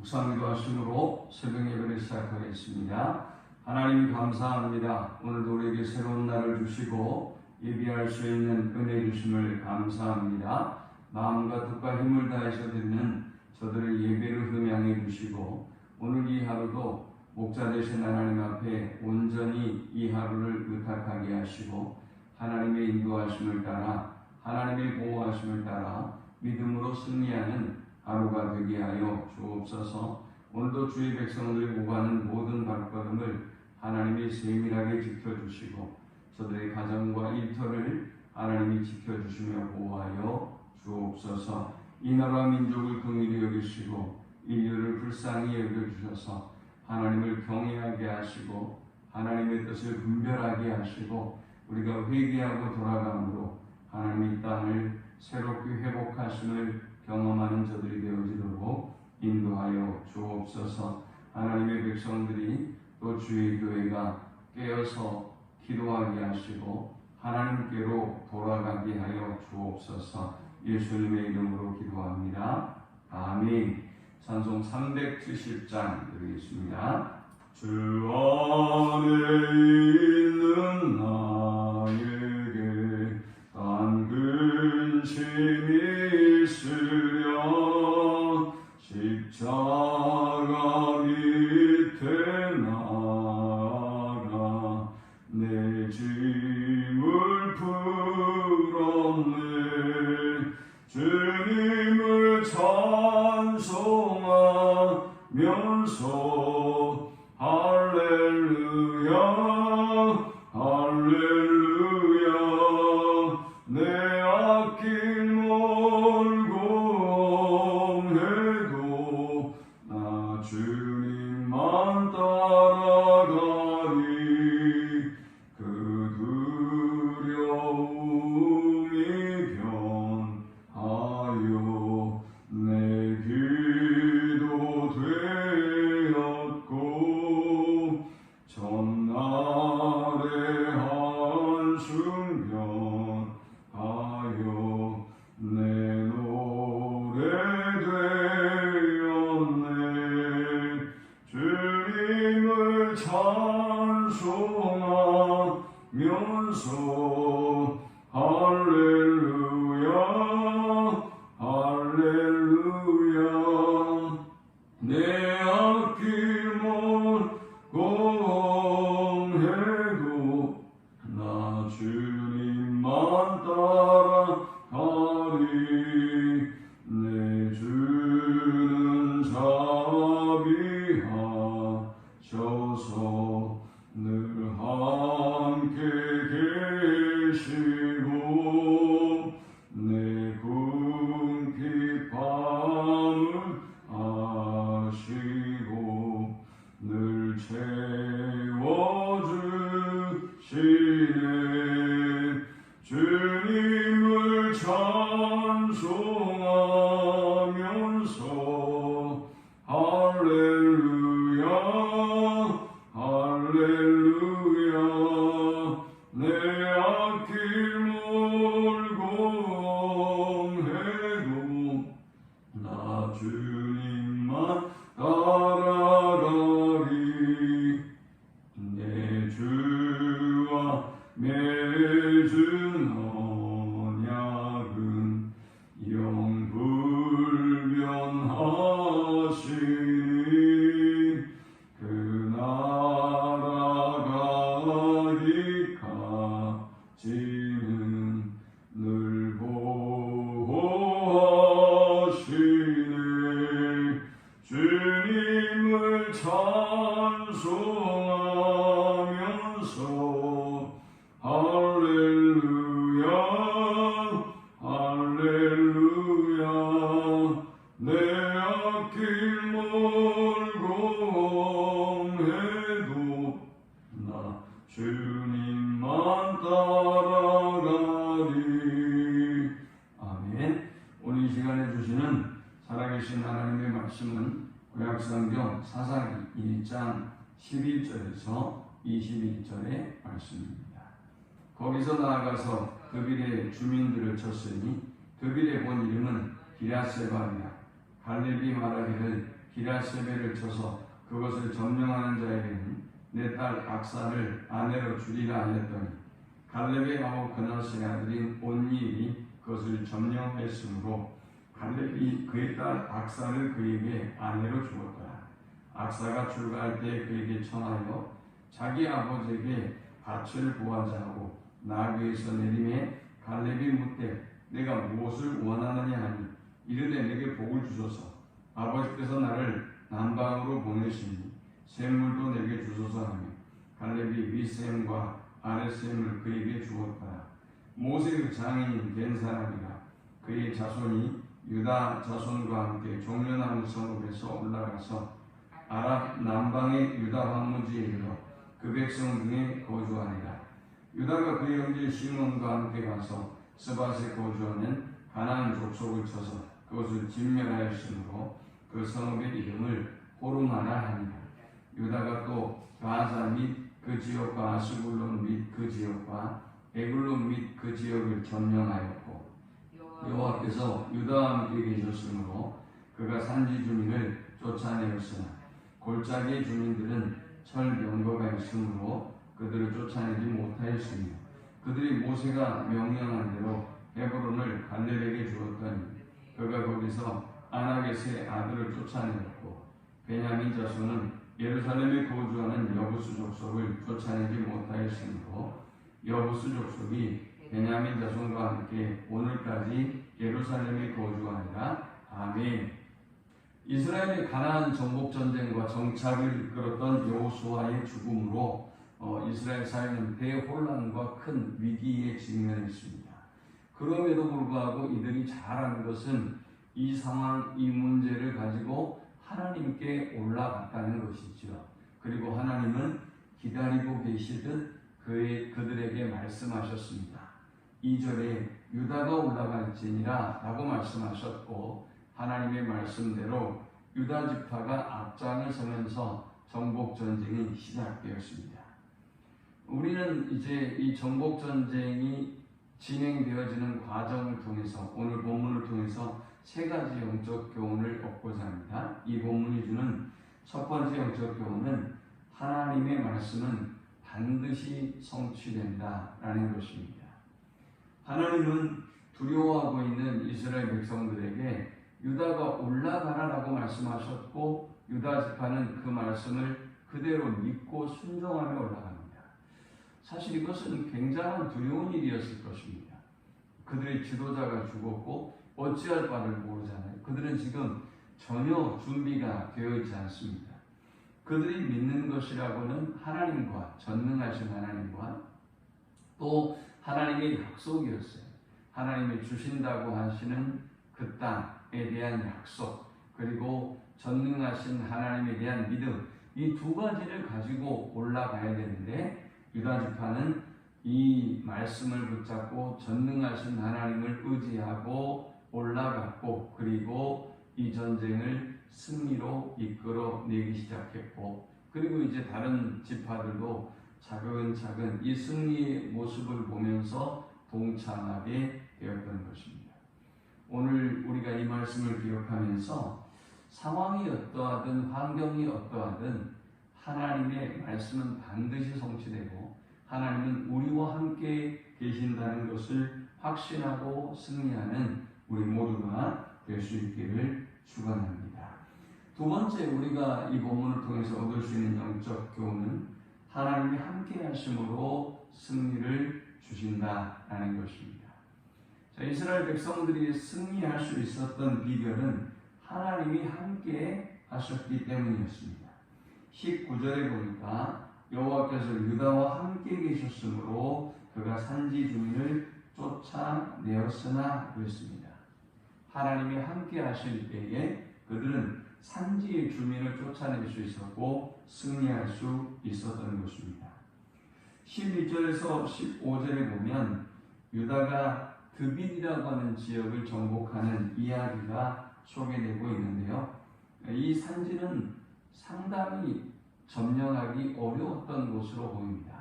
묵상기도 하심으로 새벽 예배를 시작하겠습니다. 하나님 감사합니다. 오늘도 우리에게 새로운 날을 주시고 예배할 수 있는 은혜 주심을 감사합니다. 마음과 뜻과 힘을 다해서 드리는 저들의 예배를 흠양해 주시고 오늘 이 하루도 목자 되신 하나님 앞에 온전히 이 하루를 의탁하게 하시고 하나님의 인도하심을 따라 하나님의 보호하심을 따라 믿음으로 승리하는 하루가 되게 하여 주옵소서. 오늘도 주의 백성들이 오가는 모든 발걸음을 하나님이 세밀하게 지켜주시고 저들의 가정과 일터를 하나님이 지켜주시며 보호하여 주옵소서. 이 나라 민족을 긍휼히 여기시고 인류를 불쌍히 여겨주셔서 하나님을 경외하게 하시고 하나님의 뜻을 분별하게 하시고 우리가 회개하고 돌아감으로 하나님의 땅을 새롭게 회복하심을 경험하는 저들이 되어지도록 인도하여 주옵소서. 하나님의 백성들이 또 주의 교회가 깨어서 기도하게 하시고 하나님께로 돌아가게 하여 주옵소서. 예수님의 이름으로 기도합니다. 아멘. 찬송 370장 드리겠습니다. 주 안에 있는 나에게 단 근심이 있으랴 십자가 밑에 나가 내 짐을 풀었네. 주님을 찬송하면서 할렐루야 할렐루야 내 앞길 멀고 해도 나 주님만 따라가리. 그 두려움이 변하여 내 기도 되었고 전날의 한숨 변하여 내 노래 되었네. 주님을 찬송하면서 할렐루야 할렐루야 내 앞길 멀고 해도 나 주님만 따라가리. 내 주는 자비하셔서 늘 함께 계시고 내 궁핍 밤을 아시고 늘 채워주시네. 주님을 찬송하면서 할렐루야 할렐루야 내 앞길 멀고 해도 나 주님만 따라가리. 내 주와 맺은 언약은 영불변하시니 그 나라가기까지는 늘 보호하시네. 주님을 찬송하면서 할렐루야 할렐루야 내 앞길 멀고 해도 나 주님만 따라가리. 아멘. 오늘 이 시간에 주시는 살아계신 하나님의 말씀은 구약성경 사사기 1장 11절에서 21절의 말씀입니다. 거기서 나아가서 드빌의 주민들을 쳤으니 드빌의 본 이름은 기랴세바리라. 갈렙이 말하기를 기라세벨을 쳐서 그것을 점령하는 자에게는 내 딸 악사를 아내로 주리라 하였더니 갈렙의 아우 그나스의 아들인 온니엘이 그것을 점령했으므로 갈렙이 그의 딸 악사를 그에게 아내로 주었더라. 악사가 출가할 때 그에게 청하여 자기 아버지에게 밭을 구하자 하고 나귀에서 내림에 갈렙이 묻되 내가 무엇을 원하느냐 하니 이르되 내게 복을 주소서. 아버지께서 나를 남방으로 보내시니 샘물도 내게 주소서 하며 갈렙이 윗샘과 아랫샘을 그에게 주었더라. 모세의 장인인 된 사람이라 그의 자손이 유다 자손과 함께 종려나무 성읍에서 올라가서 아랍 남방의 유다 황무지에 이르러 그 백성 중에 거주하니라. 유다가 그의 형제 시몬과 함께 가서 스밧에 거주하는 가나안 족속을 쳐서 그것을 진멸하였으므로 그 성읍의 이름을 호르마라 하니라. 유다가 또 가자 및 그 지역과 아스불론 및 그 지역과 에글론 및 그 지역을 점령하였고 여호와께서 유다와 함께 계셨으므로 그가 산지 주민을 쫓아내었으나 골짜기의 주민들은 철 병거가 있으므로 그들을 쫓아내지 못하였으며 그들이 모세가 명령한 대로 헤브론을 갈렙에게 주었더니 그가 거기서 아낙의 아들을 쫓아내었고 베냐민 자손은 예루살렘에 거주하는 여부수 족속을 쫓아내지 못하였으므로 여부수 족속이 베냐민 자손과 함께 오늘까지 예루살렘에 거주하니라. 아멘. 이스라엘의 가나안 정복 전쟁과 정착을 이끌었던 여호수아의 죽음으로 이스라엘 사회는 대혼란과 큰 위기에 직면했습니다. 그럼에도 불구하고 이들이 잘한 것은 이 상황, 이 문제를 가지고 하나님께 올라갔다는 것이죠. 그리고 하나님은 기다리고 계시듯 그들에게 말씀하셨습니다. 2절에 유다가 올라갈지니라 라고 말씀하셨고 하나님의 말씀대로 유다 지파가 앞장을 서면서 정복 전쟁이 시작되었습니다. 우리는 이제 이 정복 전쟁이 진행되어지는 과정을 통해서 오늘 본문을 통해서 세 가지 영적 교훈을 얻고자 합니다. 이 본문이 주는 첫 번째 영적 교훈은 하나님의 말씀은 반드시 성취된다라는 것입니다. 하나님은 두려워하고 있는 이스라엘 백성들에게 유다가 올라가라라고 말씀하셨고 유다 지파는 그 말씀을 그대로 믿고 순종하며 올라갑니다. 사실 이것은 굉장한 두려운 일이었을 것입니다. 그들의 지도자가 죽었고 어찌할 바를 모르잖아요. 그들은 지금 전혀 준비가 되어 있지 않습니다. 그들이 믿는 것이라고는 하나님과 전능하신 하나님과 또 하나님의 약속이었어요. 하나님이 주신다고 하시는 그 땅에 대한 약속 그리고 전능하신 하나님에 대한 믿음 이 두 가지를 가지고 올라가야 되는데 유다 지파는 이 말씀을 붙잡고 전능하신 하나님을 의지하고 올라갔고 그리고 이 전쟁을 승리로 이끌어내기 시작했고 그리고 이제 다른 지파들도 차근차근 이 승리의 모습을 보면서 동참하게 되었던 것입니다. 오늘 우리가 이 말씀을 기억하면서 상황이 어떠하든 환경이 어떠하든 하나님의 말씀은 반드시 성취되고 하나님은 우리와 함께 계신다는 것을 확신하고 승리하는 우리 모두가 될 수 있기를 축원합니다. 두 번째 우리가 이 본문을 통해서 얻을 수 있는 영적 교훈은 하나님이 함께 하심으로 승리를 주신다라는 것입니다. 자, 이스라엘 백성들이 승리할 수 있었던 비결은 하나님이 함께 하셨기 때문이었습니다. 19절에 보니까 여호와께서 유다와 함께 계셨으므로 그가 산지 주민을 쫓아내었으나 그랬습니다. 하나님이 함께 하실 때에 그들은 산지의 주민을 쫓아낼 수 있었고 승리할 수 있었던 것입니다. 12절에서 15절에 보면 유다가 드빌이라고 하는 지역을 정복하는 이야기가 소개되고 있는데요. 이 산지는 상당히 점령하기 어려웠던 곳으로 보입니다.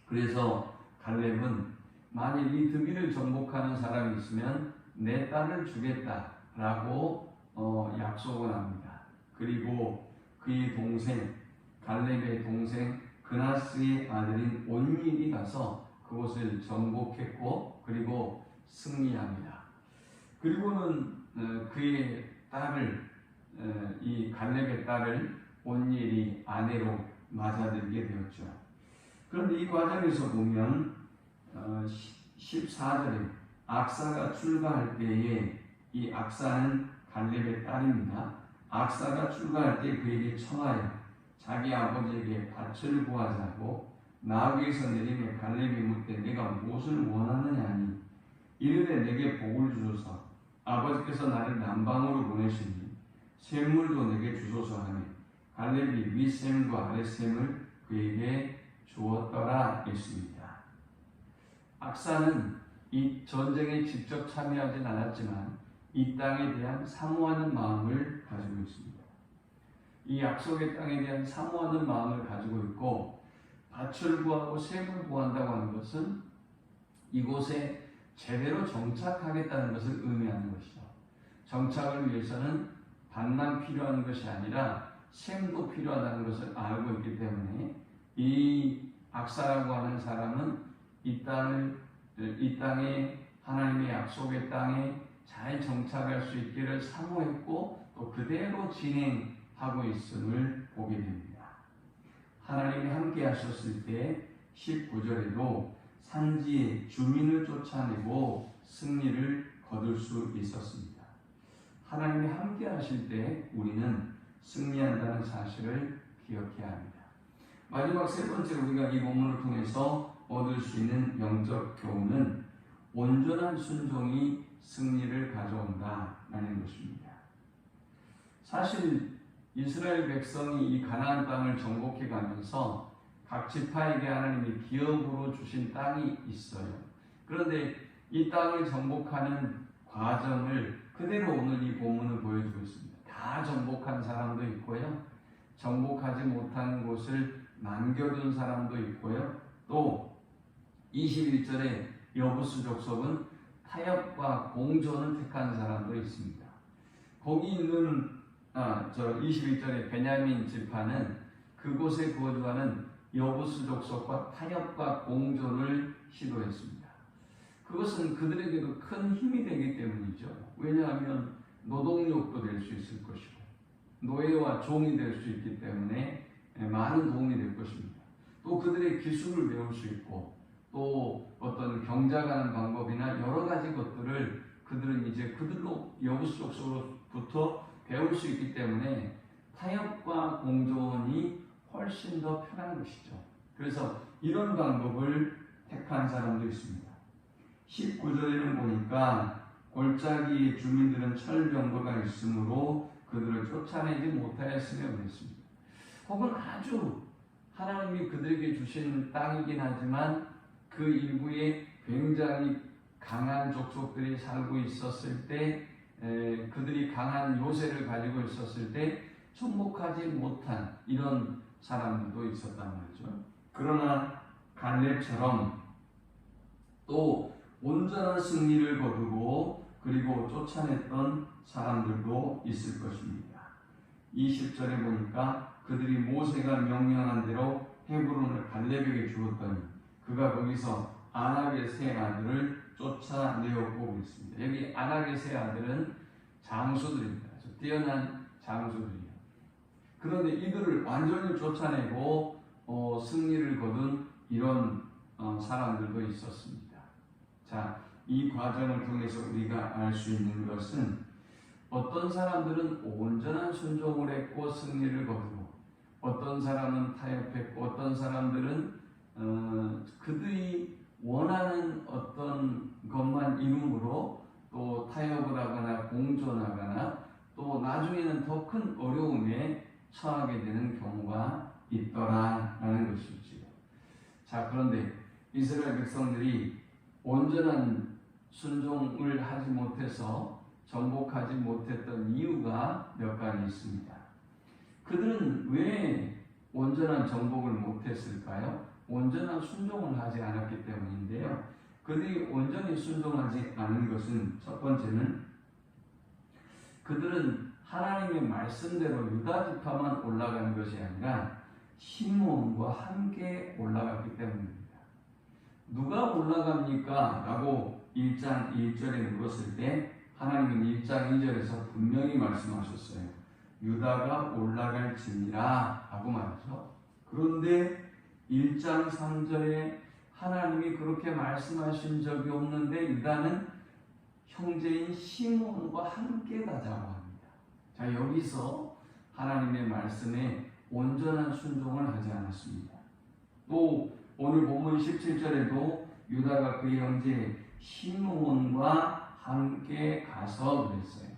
그래서 갈렙은 만일 이 드빌을 정복하는 사람이 있으면 내 딸을 주겠다라고 약속을 합니다. 그리고 그의 동생 갈렙의 동생 그나스의 아들인 온닐이 가서 그곳을 정복했고 그리고 승리합니다. 그리고는 그의 딸을 이 갈렙의 딸을 온닐이 아내로 맞아들게 되었죠. 그런데 이 과정에서 보면 14절에 악사가 출가할 때에 이 악사는 갈렙의 딸입니다. 악사가 출가할 때 그에게 청하여 자기 아버지에게 밭을 구하자고 나귀에서 내리며 갈렙이 묻되 내가 무엇을 원하느냐 하니 이르되 내게 복을 주소서 아버지께서 나를 남방으로 보내시니 샘물도 내게 주소서 하니 갈렙이 윗샘과 아랫샘을 그에게 주었더라 했습니다. 악사는 이 전쟁에 직접 참여하진 않았지만 이 땅에 대한 사모하는 마음을 가지고 있습니다. 이 약속의 땅에 대한 사모하는 마음을 가지고 있고 밭을 구하고 샘을 구한다고 하는 것은 이곳에 제대로 정착하겠다는 것을 의미하는 것이죠. 정착을 위해서는 밭만 필요한 것이 아니라 샘도 필요하다는 것을 알고 있기 때문에 이 악사라고 하는 사람은 이 땅에 하나님의 약속의 땅에 잘 정착할 수 있기를 사모했고 또 그대로 진행하고 있음을 보게 됩니다. 하나님이 함께 하셨을 때 19절에도 산지의 주민을 쫓아내고 승리를 거둘 수 있었습니다. 하나님이 함께 하실 때 우리는 승리한다는 사실을 기억해야 합니다. 마지막 세 번째 우리가 이 본문을 통해서 얻을 수 있는 영적 교훈은 온전한 순종이 승리를 가져온다라는 것입니다. 사실 이스라엘 백성이 이 가나안 땅을 정복해 가면서 각 지파에게 하나님이 기업으로 주신 땅이 있어요. 그런데 이 땅을 정복하는 과정을 그대로 오늘 이 본문을 보여주고 있습니다. 다 정복한 사람도 있고요. 정복하지 못한 곳을 남겨둔 사람도 있고요. 또 21절에 여부스 족속은 타협과 공존을 택한 사람도 있습니다. 거기 있는 21절에 베냐민 지파는 그곳에 거주하는 여부스 족속과 타협과 공존을 시도했습니다. 그것은 그들에게도 큰 힘이 되기 때문이죠. 왜냐하면 노동력도 될 수 있을 것이고 노예와 종이 될 수 있기 때문에 많은 도움이 될 것입니다. 또 그들의 기술을 배울 수 있고 또 어떤 경작하는 방법이나 여러 가지 것들을 그들은 이제 그들로 여부스 족속으로부터 배울 수 있기 때문에 타협과 공존이 훨씬 더 편한 것이죠. 그래서 이런 방법을 택한 사람도 있습니다. 19절에는 보니까 골짜기 주민들은 철병거가 있으므로 그들을 쫓아내지 못하였으며 그랬습니다. 혹은 아주 하나님이 그들에게 주신 땅이긴 하지만 그 일부에 굉장히 강한 족속들이 살고 있었을 때 그들이 강한 요새를 가지고 있었을 때 정복하지 못한 이런 사람들도 있었단 말이죠. 그러나 갈렙처럼 또 온전한 승리를 거두고 그리고 쫓아냈던 사람들도 있을 것입니다. 20절에 보니까 그들이 모세가 명령한 대로 헤브론을 갈렙에게 주었더니 그가 거기서 아낙의 세 아들을 쫓아내었고 그랬습니다. 여기 아낙의 세 아들은 장수들입니다. 뛰어난 장수들이에요. 그런데 이들을 완전히 쫓아내고 승리를 거둔 이런 사람들도 있었습니다. 자, 이 과정을 통해서 우리가 알 수 있는 것은 어떤 사람들은 온전한 순종을 했고 승리를 거두고 어떤 사람은 타협했고 어떤 사람들은 그들이 원하는 어떤 것만 이름으로 또 타협을 하거나 공존하거나 또 나중에는 더 큰 어려움에 처하게 되는 경우가 있더라라는 것이지요. 자, 그런데 이스라엘 백성들이 온전한 순종을 하지 못해서 정복하지 못했던 이유가 몇 가지 있습니다. 그들은 왜 온전한 정복을 못했을까요? 온전한 순종을 하지 않았기 때문인데요. 그들이 온전히 순종하지 않은 것은 첫 번째는 그들은 하나님의 말씀대로 유다 지파만 올라간 것이 아니라 시므온과 함께 올라갔기 때문입니다. 누가 올라갑니까? 라고 1장 1절에 물었을 때 하나님은 1장 2절에서 분명히 말씀하셨어요. 유다가 올라갈지니라 하고 말하죠. 그런데 1장 3절에 하나님이 그렇게 말씀하신 적이 없는데 유다는 형제인 시므온과 함께 가자고 합니다. 자, 여기서 하나님의 말씀에 온전한 순종을 하지 않았습니다. 또 오늘 본문 17절에도 유다가 그 형제 시므온과 함께 가서 그랬어요.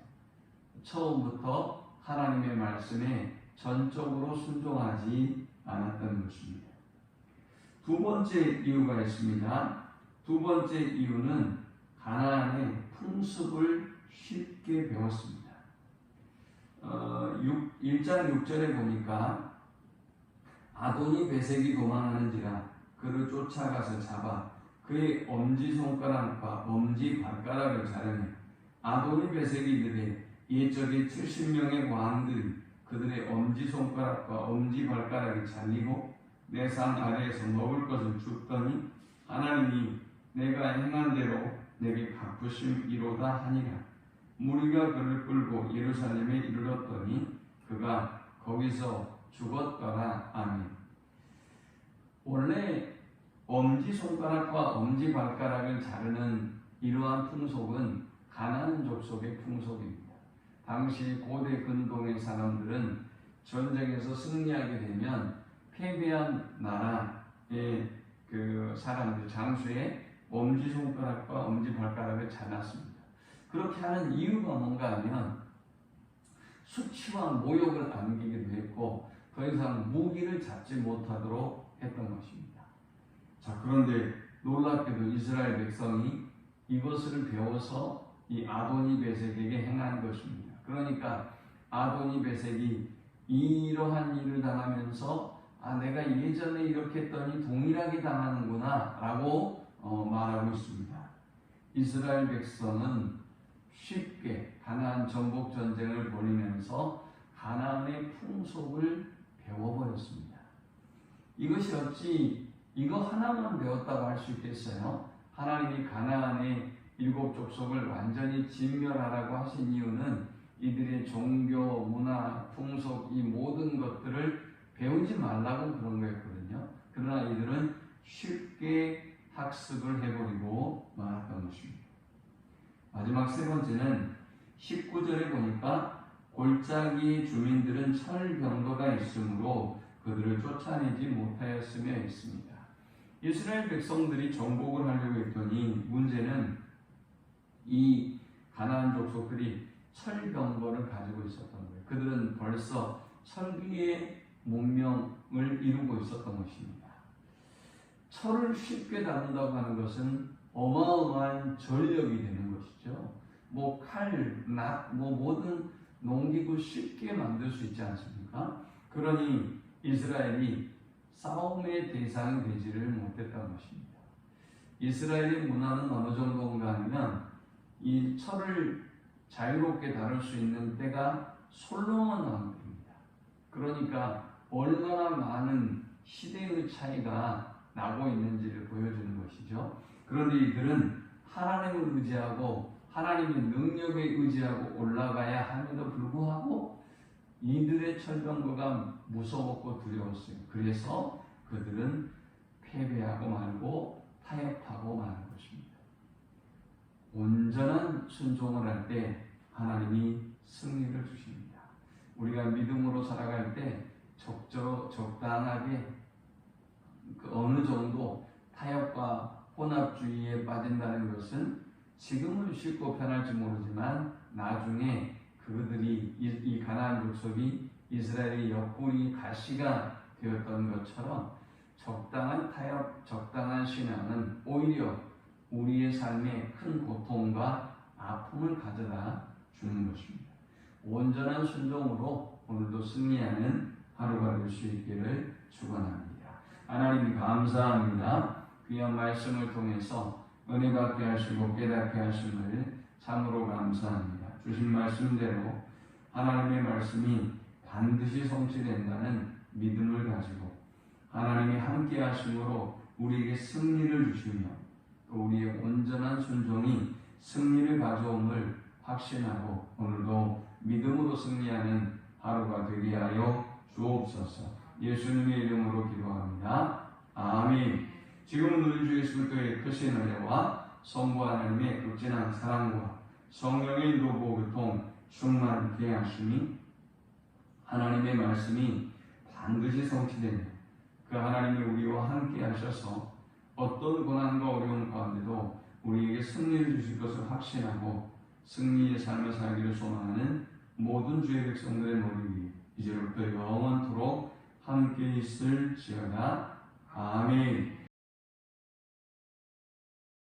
처음부터 하나님의 말씀에 전적으로 순종하지 않았던 것입니다. 두 번째 이유가 있습니다. 두 번째 이유는 가나안의 풍습을 쉽게 배웠습니다. 1장 6절에 보니까 아도니 베색이 도망하는지라 그를 쫓아가서 잡아 그의 엄지손가락과 엄지발가락을 자르며 아도니 베색이 이르되 옛적에 70명의 왕들이 그들의 엄지손가락과 엄지발가락이 잘리고 내 상 아래에서 먹을 것을 줬더니 하나님이 내가 행한 대로 내게 갚으심이로다 하니라. 무리가 그를 끌고 예루살렘에 이르렀더니 그가 거기서 죽었더라. 아멘. 원래 엄지손가락과 엄지발가락을 자르는 이러한 풍속은 가나안 족속의 풍속입니다. 당시 고대 근동의 사람들은 전쟁에서 승리하게 되면 패배한 나라의 그 사람들 장수의 엄지손가락과 엄지발가락을 잘랐습니다. 그렇게 하는 이유가 뭔가 하면 수치와 모욕을 안기기도 했고 더 이상 무기를 잡지 못하도록 했던 것입니다. 자, 그런데 놀랍게도 이스라엘 백성이 이것을 배워서 이 아도니 베색에게 행한 것입니다. 그러니까 아도니 베색이 이러한 일을 당하면서 내가 예전에 이렇게 했더니 동일하게 당하는구나 라고 말하고 있습니다. 이스라엘 백성은 쉽게 가나안 정복 전쟁을 벌이면서 가나안의 풍속을 배워버렸습니다. 이것이 어찌 이거 하나만 배웠다고 할 수 있겠어요? 하나님이 가나안의 7 족속을 완전히 진멸하라고 하신 이유는 이들의 종교, 문화, 풍속 이 모든 것들을 배우지 말라고 그런 거였거든요. 그러나 이들은 쉽게 학습을 해버리고 말았던 것입니다. 마지막 세 번째는 19절에 보니까 골짜기 주민들은 철병거가 있으므로 그들을 쫓아내지 못하였으며 있습니다. 이스라엘 백성들이 정복을 하려고 했더니 문제는 이 가나안 족속들이 철병거를 가지고 있었던 거예요. 그들은 벌써 철기의 문명을 이루고 있었던 것입니다. 철을 쉽게 다룬다고 하는 것은 어마어마한 전력이 되는 것이죠. 칼, 낫, 모든 농기구 쉽게 만들 수 있지 않습니까? 그러니 이스라엘이 싸움의 대상이 되지를 못했던 것입니다. 이스라엘의 문화는 어느 정도인가 하면 이 철을 자유롭게 다룰 수 있는 때가 솔로몬 왕입니다. 그러니까 얼마나 많은 시대의 차이가 나고 있는지를 보여주는 것이죠. 그런데 이들은 하나님을 의지하고 하나님의 능력에 의지하고 올라가야 함에도 불구하고 이들의 철병거가 무서웠고 두려웠어요. 그래서 그들은 패배하고 말고 타협하고 마는 것입니다. 온전한 순종을 할 때 하나님이 승리를 주십니다. 우리가 믿음으로 살아갈 때 적당하게 어느 정도 타협과 혼합주의에 빠진다는 것은 지금은 쉽고 편할지 모르지만 나중에 그들이 이 가나안 족속이 이스라엘의 옆구리 가시가 되었던 것처럼 적당한 타협, 적당한 신앙은 오히려 우리의 삶에 큰 고통과 아픔을 가져다 주는 것입니다. 온전한 순종으로 오늘도 승리하는 하루가 될 수 있기를 축원합니다. 하나님 감사합니다. 귀한 말씀을 통해서 은혜 받게 하시고 깨닫게 하심을 참으로 감사합니다. 주신 말씀대로 하나님의 말씀이 반드시 성취된다는 믿음을 가지고 하나님이 함께 하심으로 우리에게 승리를 주시며 또 우리의 온전한 순종이 승리를 가져옴을 확신하고 오늘도 믿음으로 승리하는 하루가 되게 하여 주옵소서. 예수님의 이름으로 기도합니다. 아멘. 지금은 우리 주 예수 그리스도의 크신 은혜와 성부 하나님의 극진한 사랑과 성령의 인도고 교통 충만케 하심이 하나님의 말씀이 반드시 성취되며 그 하나님이 우리와 함께 하셔서 어떤 고난과 어려움 가운데도 우리에게 승리를 주실 것을 확신하고 승리의 삶을 살기를 소망하는 모든 주의 백성들의 머리 위에 이제부터 영원토록 함께 있을지어다. 아멘.